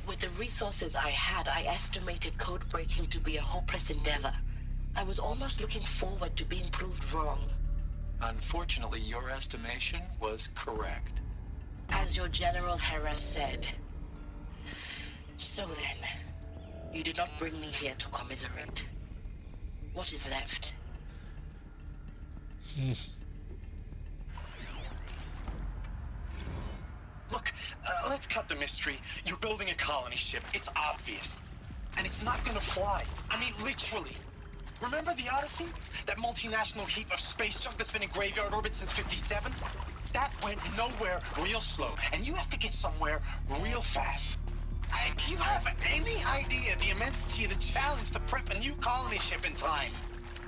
With the resources I had, I estimated code breaking to be a hopeless endeavor. I was almost looking forward to being proved wrong. Unfortunately, your estimation was correct. As your General Hera said. So then, you did not bring me here to commiserate. What is left? Look, let's cut the mystery. You're building a colony ship. It's obvious. And it's not gonna fly. I mean, literally. Remember the Odyssey? That multinational heap of space junk that's been in graveyard orbit since 57? That went nowhere real slow. And you have to get somewhere real fast. Do you have any idea the immensity of the challenge to prep a new colony ship in time?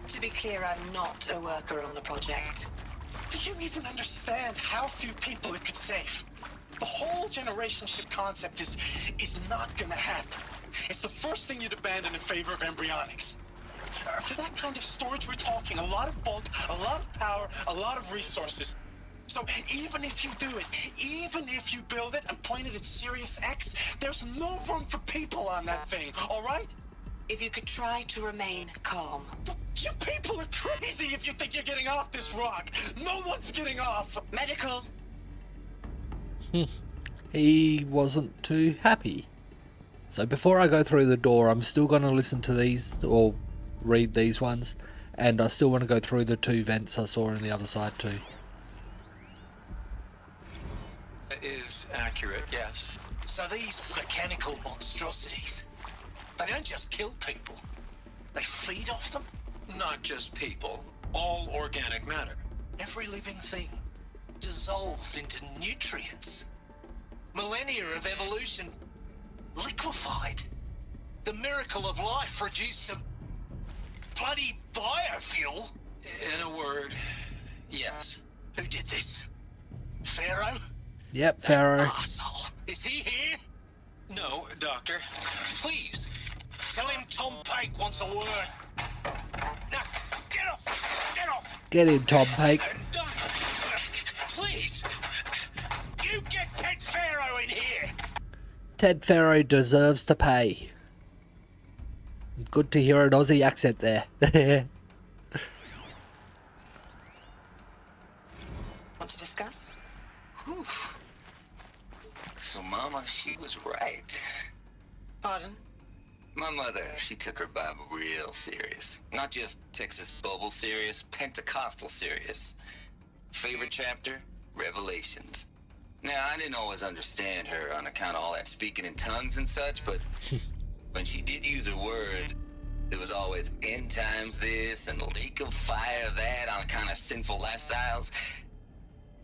To be clear, I'm not a worker on the project. Do you even understand how few people it could save? The whole generation ship concept is not gonna happen. It's the first thing you'd abandon in favor of embryonics. For that kind of storage, we're talking a lot of bulk, a lot of power, a lot of resources. So even if you do it, even if you build it and point it at Sirius X, there's no room for people on that thing, all right? If you could try to remain calm. You people are crazy if you think you're getting off this rock. No one's getting off. Medical. He wasn't too happy. So before I go through the door, I'm still going to listen to these or read these ones, and I still want to go through the two vents I saw on the other side too. That is accurate, yes. So these mechanical monstrosities, they don't just kill people, they feed off them? Not just people, all organic matter. Every living thing dissolved into nutrients. Millennia of evolution liquefied. The miracle of life reduced to bloody biofuel. In a word, yes. Who did this? Pharaoh? Yep, Pharaoh. Asshole. Is he here? No, Doctor. Please, tell him Tom Pake wants a word. Now, get off! Get off! Get him, Tom Pake. Please, you get Ted Pharaoh in here! Ted Pharaoh deserves to pay. Good to hear an Aussie accent there. Want to discuss? Whew. So, Mama, she was right. Pardon? My mother, she took her Bible real serious. Not just Texas Bible serious, Pentecostal serious. Favorite chapter? Revelations. Now, I didn't always understand her on account of all that speaking in tongues and such, but when she did use her words, it was always end times this and lake of fire that on account of sinful lifestyles.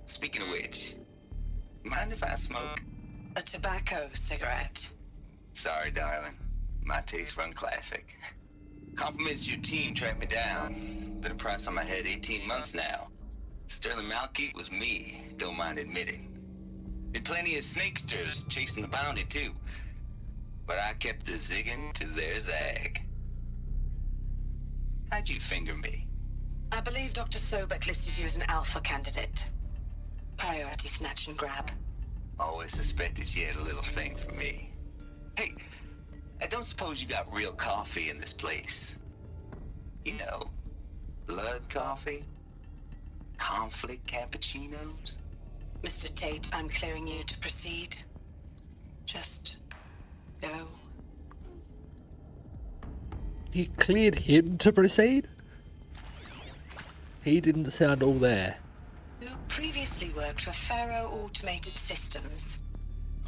Speaking of which, mind if I smoke? A tobacco cigarette. Sorry, darling. My taste run classic. Compliments to your team tracked me down. Been a price on my head 18 months now. Sterling Malkeet was me, don't mind admitting. Been plenty of snakesters chasing the bounty too. But I kept the zigging to their zag. How'd you finger me? I believe Dr. Sobek listed you as an alpha candidate. Priority snatch and grab. Always suspected she had a little thing for me. Hey, I don't suppose you got real coffee in this place. You know, blood coffee? Conflict cappuccinos? Mr. Tate, I'm clearing you to proceed. Just go. You cleared him to proceed? He didn't sound all there. Who previously worked for Pharaoh Automated Systems.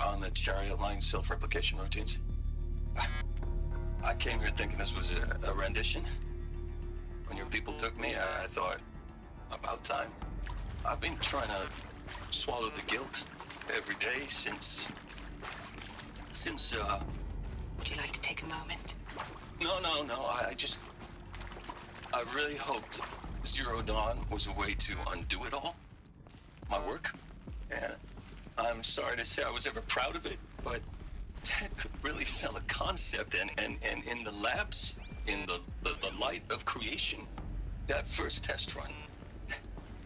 On the chariot line self-replication routines. I came here thinking this was a rendition. When your people took me, I thought, about time. I've been trying to swallow the guilt every day since, Would you like to take a moment? No, I really hoped Zero Dawn was a way to undo it all. My work. And I'm sorry to say I was ever proud of it, but Ted could really sell a concept, and in the labs, in the light of creation, that first test run,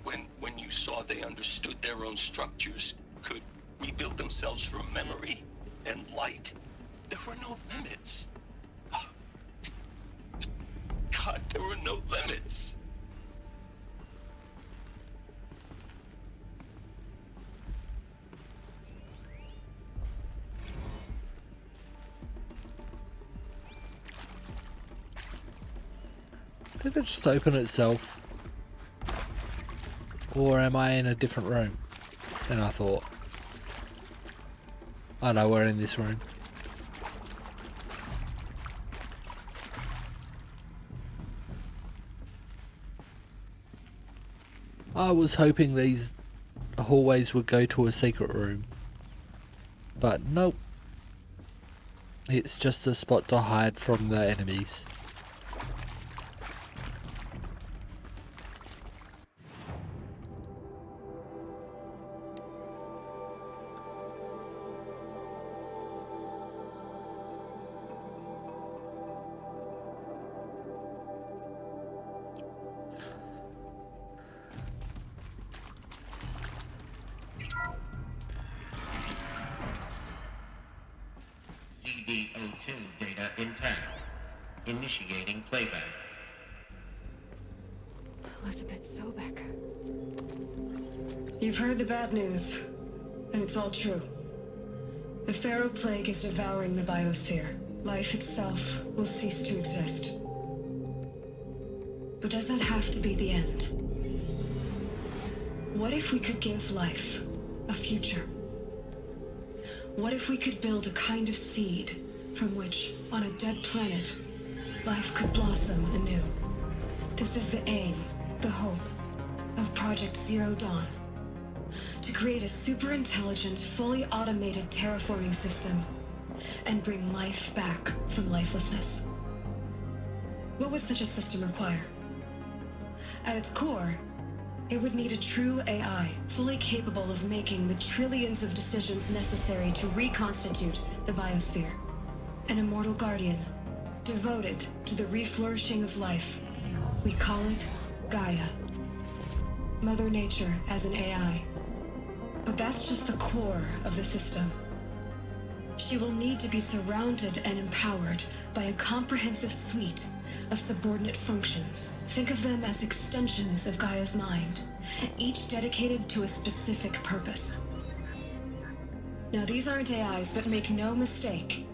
when you saw they understood their own structures, could rebuild themselves from memory and light, no limits. God, there were no limits. Did it just open itself? Or am I in a different room than I thought? Oh no, we're in this room. I was hoping these hallways would go to a secret room. But nope. It's just a spot to hide from the enemies. CD02 data intact. Initiating playback. Elizabeth Sobek. You've heard the bad news, and it's all true. The Pharaoh Plague is devouring the biosphere. Life itself will cease to exist. But does that have to be the end? What if we could give life a future? What if we could build a kind of seed from which, on a dead planet, life could blossom anew? This is the aim, the hope, of Project Zero Dawn. To create a super-intelligent, fully automated terraforming system and bring life back from lifelessness. What would such a system require? At its core, it would need a true AI, fully capable of making the trillions of decisions necessary to reconstitute the biosphere. An immortal guardian, devoted to the reflourishing of life. We call it Gaia. Mother Nature as an AI. But that's just the core of the system. She will need to be surrounded and empowered by a comprehensive suite of subordinate functions. Think of them as extensions of Gaia's mind, each dedicated to a specific purpose. Now, these aren't AIs, but make no mistake,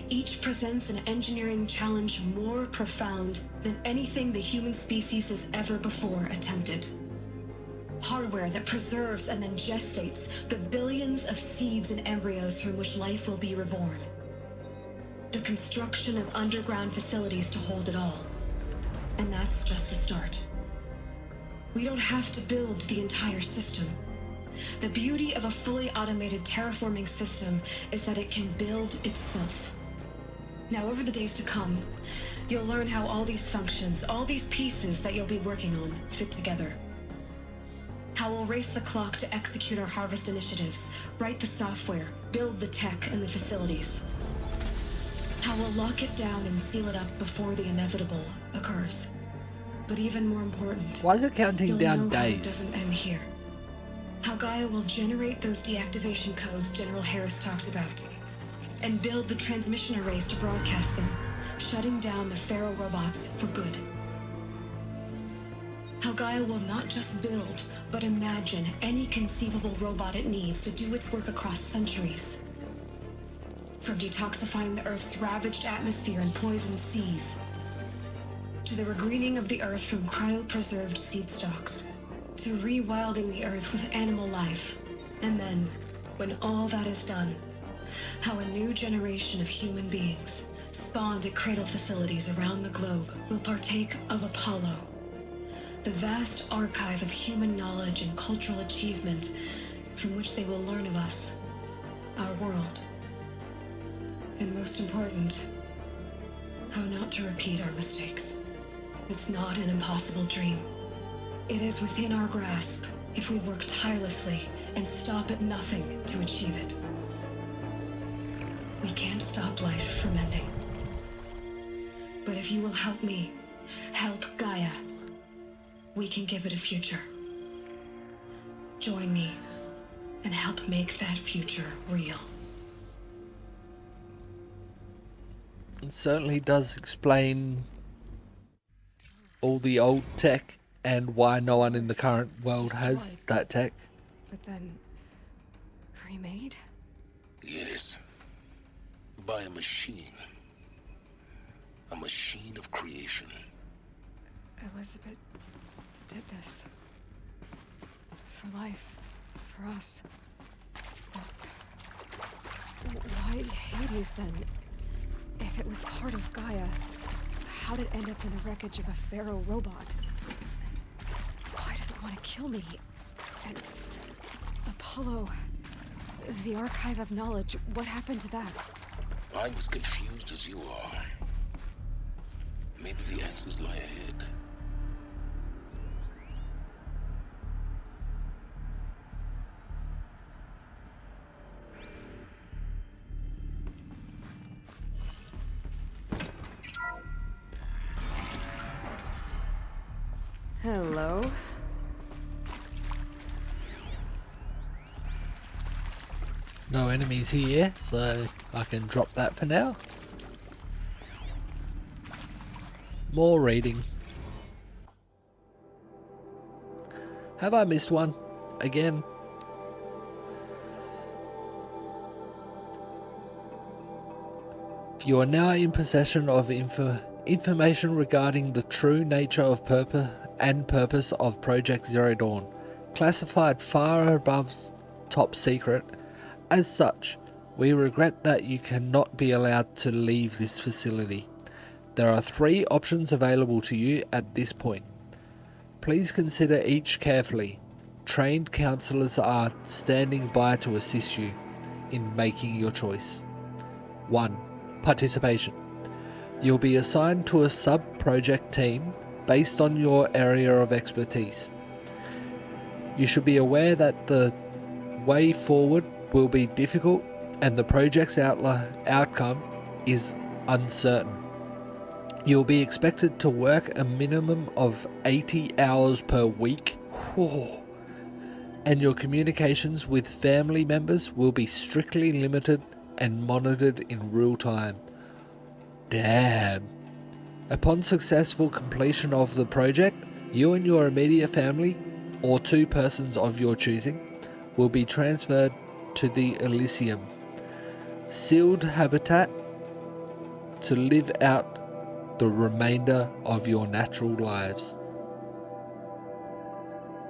each presents an engineering challenge more profound than anything the human species has ever before attempted. Hardware that preserves and then gestates the billions of seeds and embryos from which life will be reborn. The construction of underground facilities to hold it all. And that's just the start. We don't have to build the entire system. The beauty of a fully automated terraforming system is that it can build itself. Now, over the days to come, you'll learn how all these functions, all these pieces that you'll be working on, fit together. How we'll race the clock to execute our harvest initiatives, write the software, build the tech and the facilities. How we'll lock it down and seal it up before the inevitable occurs. But even more important, Why is it counting you'll down know how it days? doesn't end here. How Gaia will generate those deactivation codes General Harris talked about, and build the transmission arrays to broadcast them, shutting down the Pharaoh robots for good. How Gaia will not just build, but imagine any conceivable robot it needs to do its work across centuries. From detoxifying the Earth's ravaged atmosphere and poisoned seas, to the regreening of the Earth from cryopreserved seed stalks, to rewilding the Earth with animal life. And then, when all that is done, how a new generation of human beings, spawned at cradle facilities around the globe, will partake of Apollo, the vast archive of human knowledge and cultural achievement from which they will learn of us, our world. And most important, how not to repeat our mistakes. It's not an impossible dream. It is within our grasp if we work tirelessly and stop at nothing to achieve it. We can't stop life from ending. But if you will help me, help Gaia, we can give it a future. Join me and help make that future real. It certainly does explain all the old tech and why no one in the current world has that tech. But then... remade? Yes. By a machine. A machine of creation. Elizabeth did this. For life. For us. But why Hades then? If it was part of Gaia, how did it end up in the wreckage of a pharaoh robot? Why does it want to kill me? And Apollo, the archive of knowledge, what happened to that? I'm as confused as you are. Maybe the answers lie ahead. Hello. No enemies here, so I can drop that for now. More reading. Have I missed one? Again? You are now in possession of information regarding the true nature of purpose of Project Zero Dawn, classified far above top secret. As such, we regret that you cannot be allowed to leave this facility. There are 3 options available to you at this point. Please consider each carefully. Trained counselors are standing by to assist you in making your choice. 1. Participation. You'll be assigned to a sub-project team based on your area of expertise. You should be aware that the way forward will be difficult and the project's outcome is uncertain. You'll be expected to work a minimum of 80 hours per week. And your communications with family members will be strictly limited and monitored in real time. Damn. Upon successful completion of the project, you and your immediate family, or 2 persons of your choosing, will be transferred to the Elysium, sealed habitat, to live out the remainder of your natural lives.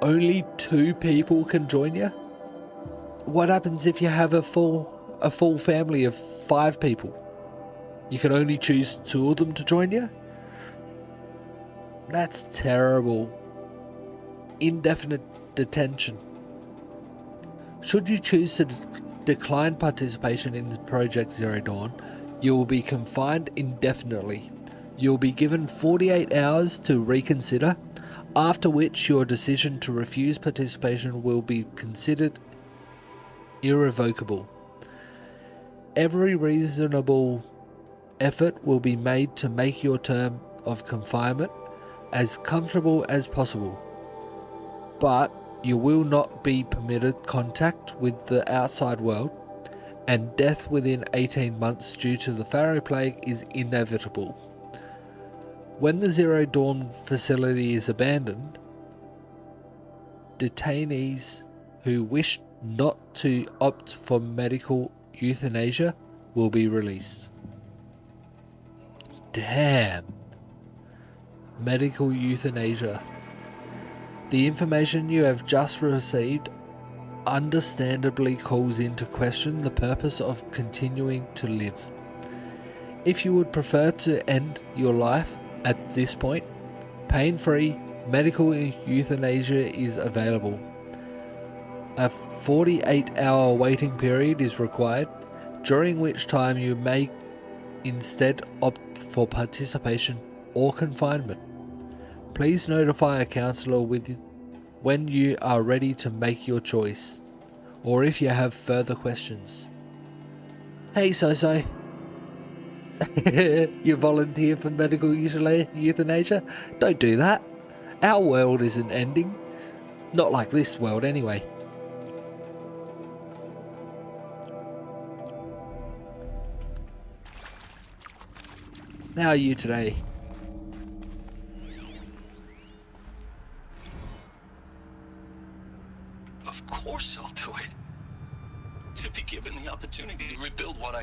Only 2 people can join you? What happens if you have a full family of 5 people? You can only choose 2 of them to join you? That's terrible. Indefinite detention. Should you choose to decline participation in Project Zero Dawn, you will be confined indefinitely. You'll be given 48 hours to reconsider, after which your decision to refuse participation will be considered irrevocable. Every reasonable effort will be made to make your term of confinement as comfortable as possible, but you will not be permitted contact with the outside world, and death within 18 months due to the Pharaoh Plague is inevitable. When the Zero Dawn facility is abandoned, detainees who wish not to opt for medical euthanasia will be released. Damn. Medical euthanasia. The information you have just received understandably calls into question the purpose of continuing to live. If you would prefer to end your life at this point, pain-free medical euthanasia is available. A 48-hour waiting period is required, during which time you may instead opt for participation or confinement. Please notify a counsellor when you are ready to make your choice, or if you have further questions. Hey So-So. You volunteer for medical euthanasia? Don't do that. Our world isn't ending. Not like this world anyway. How are you today? Of course I'll do it. To be given the opportunity to rebuild what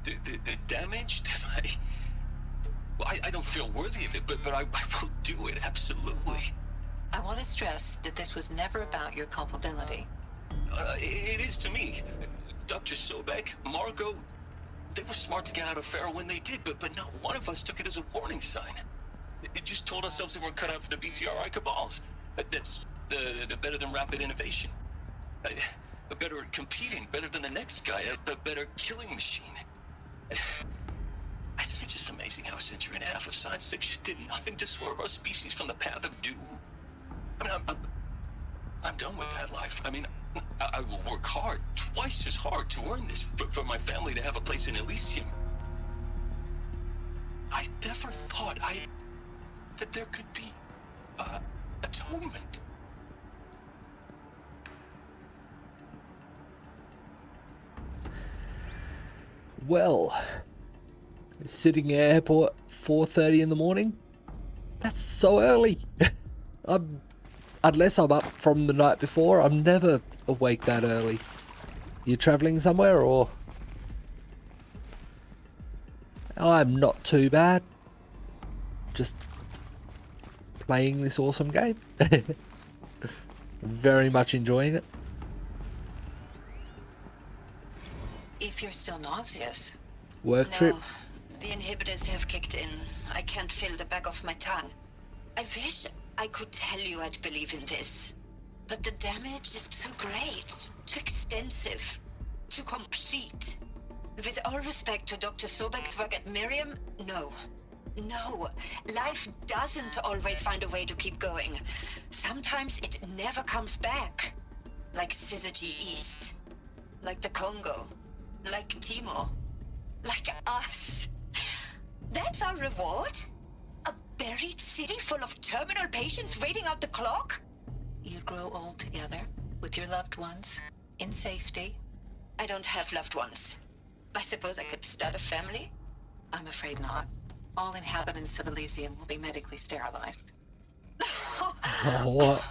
the damage that I don't feel worthy of it, but I will do it, absolutely. I want to stress that this was never about your culpability. It is to me. Dr. Sobek, Margot, they were smart to get out of Pharaoh when they did, but not one of us took it as a warning sign. It just told ourselves that we're cut out for the BTRI cabals. That's the better than rapid innovation. Better at competing, better than the next guy, a better killing machine. Isn't it just amazing how a century and a half of science fiction did nothing to swerve our species from the path of doom? I mean, I'm done with that life. I mean, I will work hard, twice as hard, to earn this, for my family to have a place in Elysium. I never thought that there could be atonement. Well, sitting at airport 4:30 in the morning? That's so early. Unless I'm up from the night before, I'm never awake that early. You travelling somewhere or? I'm not too bad. Just playing this awesome game. Very much enjoying it. If you're still nauseous. Work trip. The inhibitors have kicked in. I can't feel the back of my tongue. I wish I could tell you I'd believe in this. But the damage is too great, too extensive, too complete. With all respect to Dr. Sobek's work at Miriam, no. No. Life doesn't always find a way to keep going. Sometimes it never comes back. Like Syzygy East. Like the Congo. Like Timo. Like us. That's our reward? A buried city full of terminal patients waiting out the clock? You'd grow old together, with your loved ones, in safety. I don't have loved ones. I suppose I could start a family? I'm afraid not. All inhabitants of Elysium will be medically sterilized. What?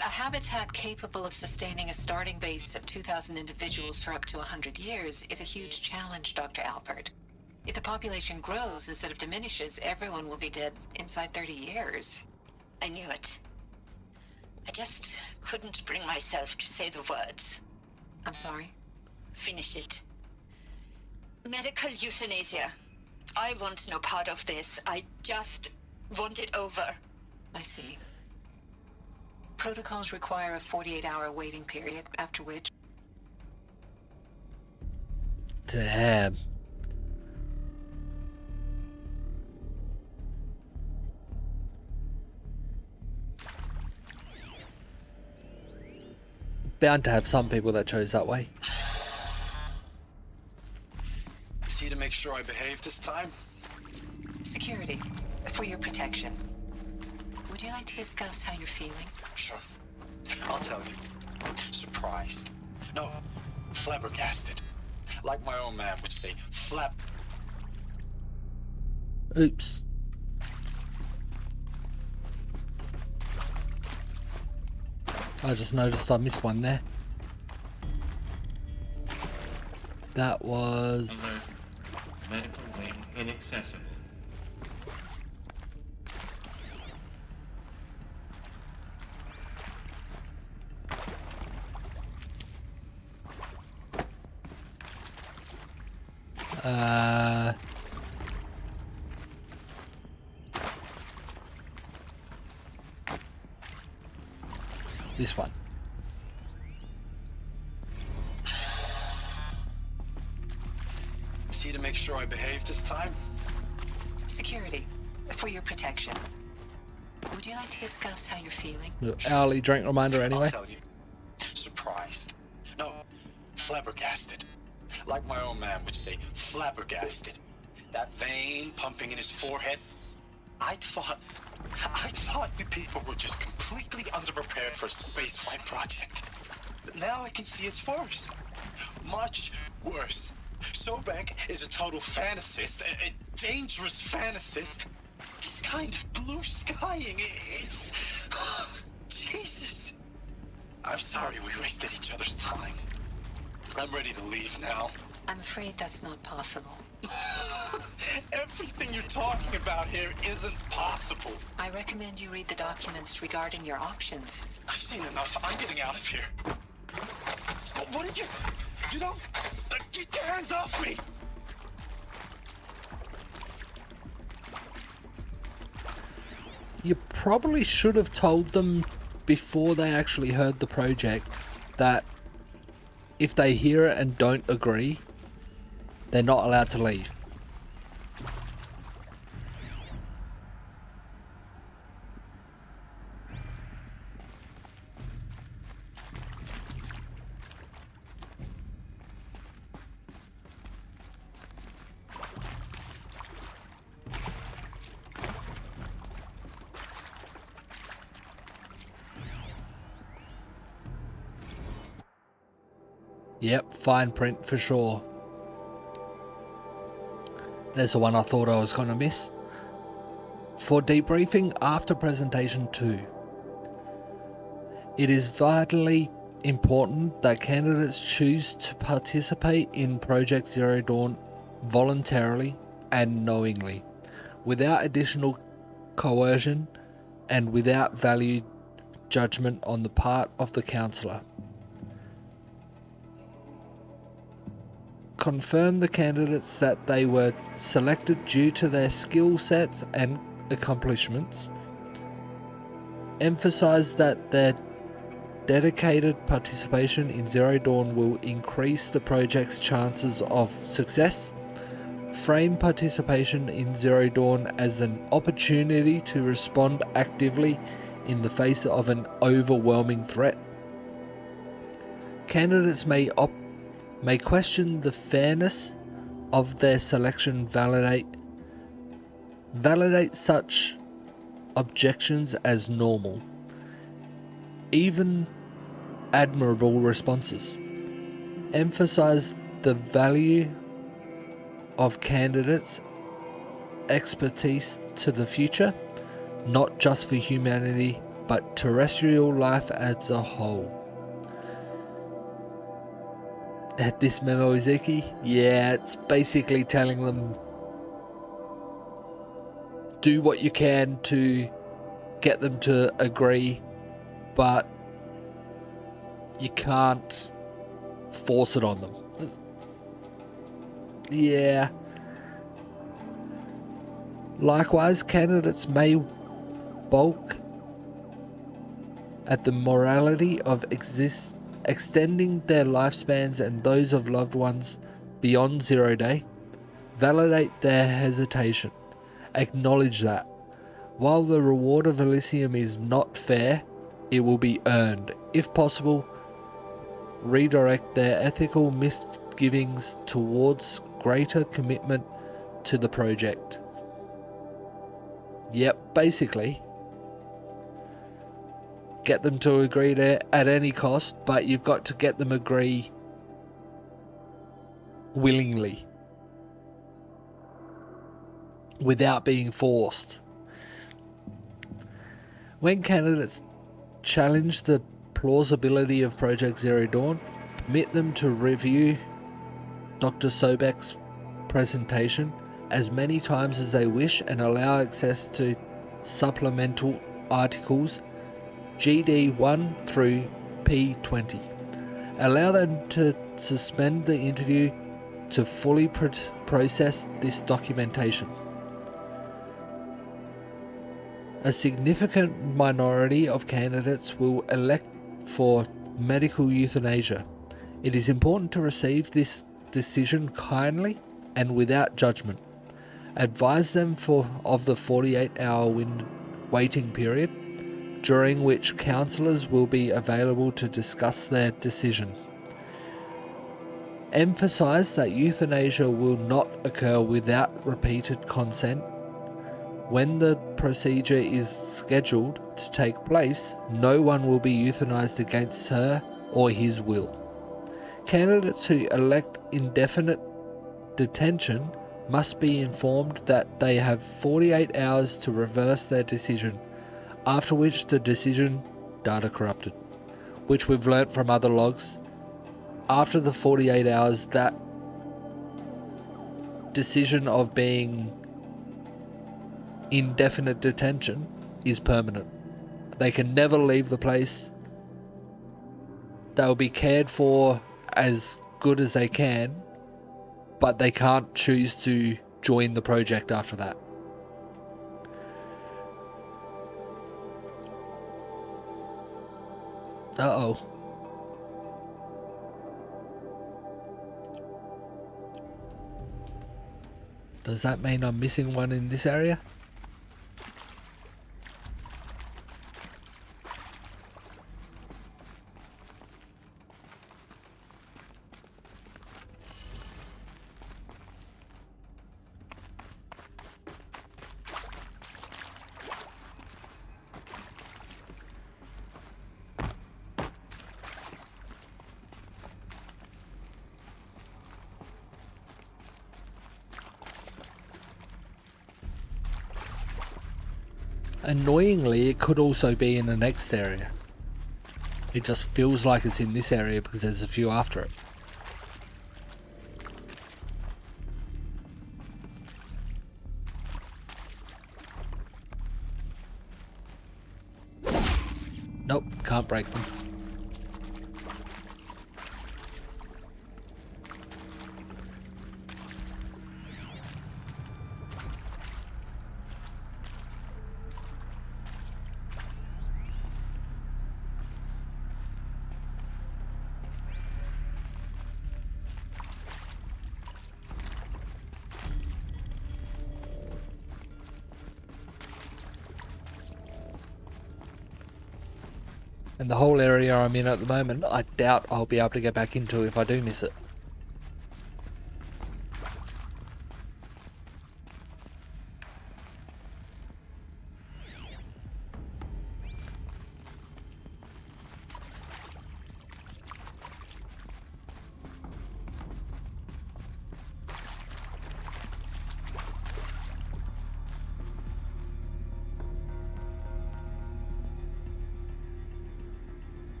A habitat capable of sustaining a starting base of 2,000 individuals for up to 100 years is a huge challenge, Dr. Alpert. If the population grows instead of diminishes, everyone will be dead inside 30 years. I knew it. I just couldn't bring myself to say the words. I'm sorry? Finish it. Medical euthanasia. I want no part of this. I just want it over. I see. Protocols require a 48-hour waiting period, after which... Damn. Bound to have some people that chose that way. Is he to make sure I behave this time? Security, for your protection. Would you like to discuss how you're feeling? Sure. I'll tell you. Surprised. No, flabbergasted. Like my own man would say, Oops. I just noticed I missed one there. That was... Alert. Medical wing inaccessible. This one. Is he to make sure I behave this time? Security, for your protection. Would you like to discuss how you're feeling? Hourly drink reminder anyway. I'll tell you. Surprised. No, flabbergasted. Like my own man would say, flabbergasted. That vein pumping in his forehead. I thought you people were just completely underprepared for a spaceflight project. But now I can see it's worse. Much worse. Sobek is a total fantasist, dangerous fantasist. This kind of blue skying, it's... Jesus. I'm sorry we wasted each other's time. I'm ready to leave now. I'm afraid that's not possible. Everything you're talking about here isn't possible. I recommend you read the documents regarding your options. I've seen enough. I'm getting out of here. What are you... You don't... Get your hands off me! You probably should have told them before they actually heard the project that if they hear it and don't agree, they're not allowed to leave. Yep, fine print for sure. There's the one I thought I was going to miss. For debriefing after presentation 2. It is vitally important that candidates choose to participate in Project Zero Dawn voluntarily and knowingly, without additional coercion and without valued judgment on the part of the counsellor. Confirm the candidates that they were selected due to their skill sets and accomplishments. Emphasize that their dedicated participation in Zero Dawn will increase the project's chances of success. Frame participation in Zero Dawn as an opportunity to respond actively in the face of an overwhelming threat. Candidates may question the fairness of their selection. Validate such objections as normal, even admirable responses. Emphasize the value of candidates' expertise to the future, not just for humanity, but terrestrial life as a whole. This memo is icky. Yeah, it's basically telling them do what you can to get them to agree, but you can't force it on them. Yeah. Likewise, candidates may balk at the morality of extending their lifespans and those of loved ones beyond 0 day. Validate their hesitation. Acknowledge that, while the reward of Elysium is not fair, it will be earned. If possible, redirect their ethical misgivings towards greater commitment to the project. Yep, basically. Get them to agree at any cost, but you've got to get them agree willingly, without being forced. When candidates challenge the plausibility of Project Zero Dawn, permit them to review Dr. Sobek's presentation as many times as they wish and allow access to supplemental articles GD1 through P20. Allow them to suspend the interview to fully process this documentation. A significant minority of candidates will elect for medical euthanasia. It is important to receive this decision kindly and without judgment. Advise them of the 48-hour waiting period, during which counsellors will be available to discuss their decision. Emphasize that euthanasia will not occur without repeated consent. When the procedure is scheduled to take place, no one will be euthanized against her or his will. Candidates who elect indefinite detention must be informed that they have 48 hours to reverse their decision, after which the decision data corrupted, which we've learnt from other logs. After the 48 hours, that decision of being indefinite detention is permanent. They can never leave the place. They'll be cared for as good as they can, but they can't choose to join the project after that. Uh-oh. Does that mean I'm missing one in this area? Annoyingly, it could also be in the next area. It just feels like it's in this area because there's a few after it. Nope, can't break them. And the whole area I'm in at the moment, I doubt I'll be able to get back into if I do miss it.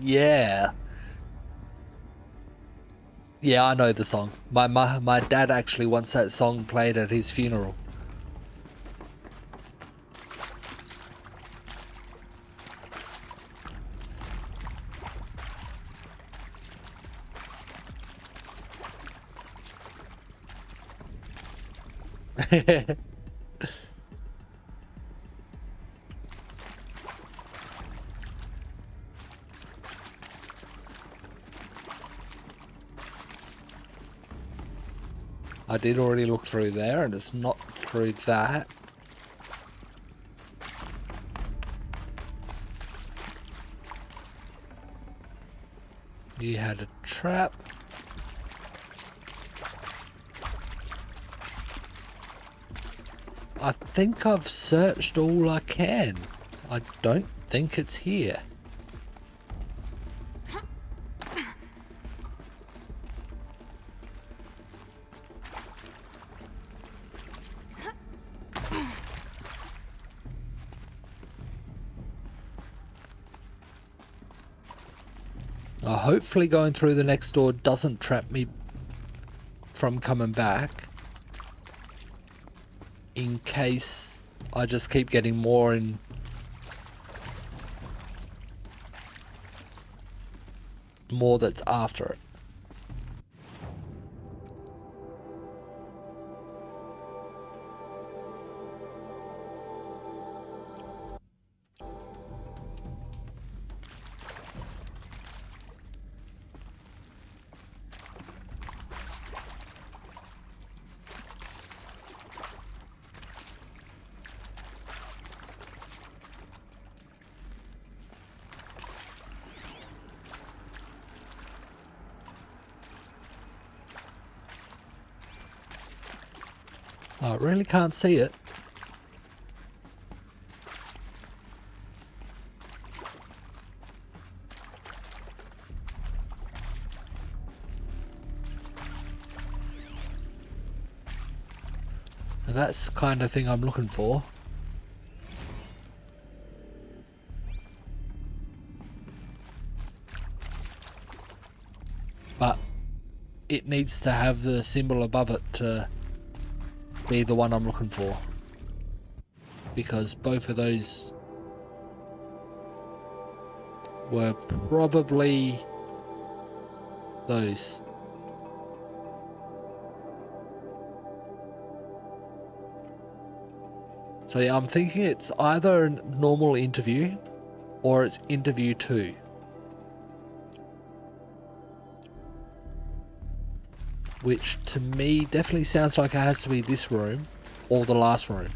Yeah. Yeah, I know the song. My dad actually wants that song played at his funeral. I did already look through there, and it's not through that. You had a trap. I think I've searched all I can. I don't think it's here. Hopefully going through the next door doesn't trap me from coming back, in case I just keep getting more that's after it. I really can't see it. And that's the kind of thing I'm looking for. But it needs to have the symbol above it to be the one I'm looking for. Because both of those were probably those. So yeah, I'm thinking it's either a normal interview or it's interview 2. Which to me definitely sounds like it has to be this room or the last room.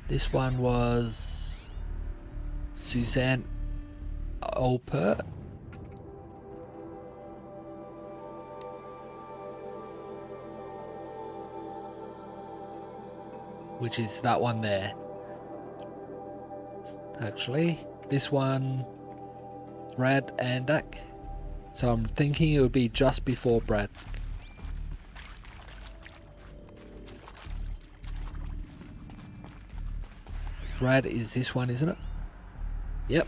This one was Suzanne Alpert. Which is that one there. Actually, this one, Brad Andak. So I'm thinking it would be just before Brad. Brad is this one, isn't it? Yep.